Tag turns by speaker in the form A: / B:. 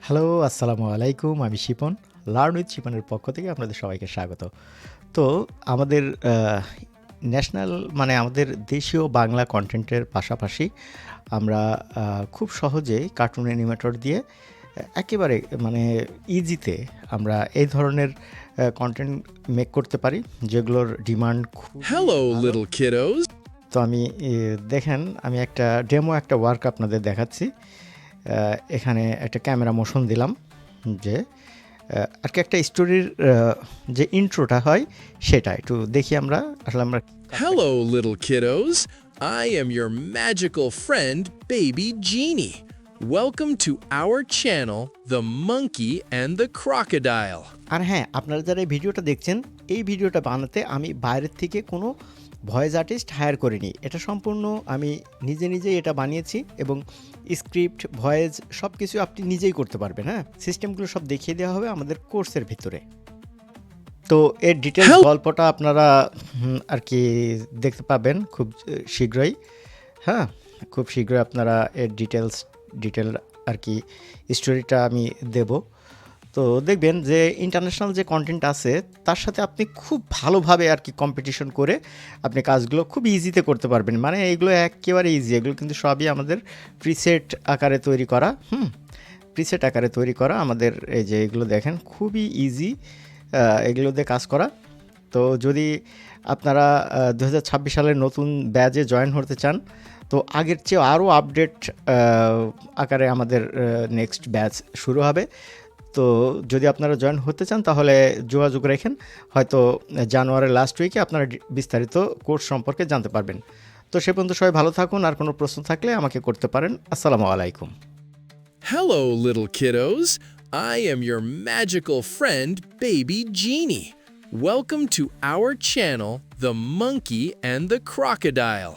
A: Hello, আসসালামু আলাইকুম। আমি শিপন। লার্ন উইথ শিপনের পক্ষ থেকে আপনাদের সবাইকে স্বাগত। তো আমাদের ন্যাশনাল মানে আমাদের দেশীয় বাংলা কনটেন্টের পাশাপাশি আমরা খুব সহজেই কার্টুন অ্যানিমেটর দিয়ে একেবারে মানে ইজিতে আমরা এই ধরনের কনটেন্ট মেক করতে পারি, যেগুলোর ডিমান্ড খুবই
B: Hello,
A: ভালো।
B: little kiddos.
A: তো আমি দেখেন আমি একটা একটা ওয়ার্ক আপনাদের দেখাচ্ছি। এখানে একটা ক্যামেরা মোশন দিলাম যে আর কি একটা স্টোরির যে ইন্ট্রোটা হয় সেটা একটু দেখি আমরা আসলে আমরা
B: Hello, little kiddos. I am your magical friend, Baby Genie. Welcome to our channel, The Monkey and the Crocodile.
A: আর হ্যাঁ, আপনারা যারা এই ভিডিওটা দেখছেন, এই ভিডিওটা বানাতে আমি বাইরের থেকে কোনো ভয়েস আর্টিস্ট হায়ার করিনি। এটা সম্পূর্ণ আমি নিজেই এটা বানিয়েছি এবং স্ক্রিপ্ট, ভয়েস সব কিছু আপনি নিজেই করতে পারবেন। হ্যাঁ, সিস্টেমগুলো সব দেখিয়ে দেওয়া হবে আমাদের কোর্সের ভিতরে। তো এর ডিটেলস গল্পটা আপনারা আর কি দেখতে পাবেন খুব শীঘ্রই। হ্যাঁ, খুব শীঘ্রই আপনারা এর ডিটেল আর কি স্টোরিটা আমি দেব। তো দেখবেন যে ইন্টারন্যাশনাল যে কন্টেন্ট আছে তার সাথে আপনি খুব ভালোভাবে আর কি কম্পিটিশন করে আপনি কাজগুলো খুব ইজিতে করতে পারবেন। মানে এগুলো একেবারে ইজি, এগুলো কিন্তু সবই আমাদের প্রিসেট আকারে তৈরি করা। প্রিসেট আকারে তৈরি করা আমাদের এই যে এগুলো দেখেন খুবই ইজি এগুলো দিয়ে কাজ করা। তো যদি আপনারা 2026 সালের নতুন ব্যাচে জয়েন হতে চান, তো আগের চেয়ে আরও আপডেট আকারে আমাদের নেক্সট ব্যাচ শুরু হবে। তো যদি আপনারা জয়েন হতে চান তাহলে যোগাযোগ রাখেন, হয়তো জানুয়ারির লাস্ট উইকে আপনারা বিস্তারিত কোর্স সম্পর্কে জানতে পারবেন। তো সে পর্যন্ত সবাই ভালো থাকুন, আর কোনো প্রশ্ন থাকলে আমাকে করতে পারেন। আসসালামু আলাইকুম।
B: Hello, little kiddos. I am your magical friend, Baby Genie. Welcome to our channel, The Monkey and the Crocodile.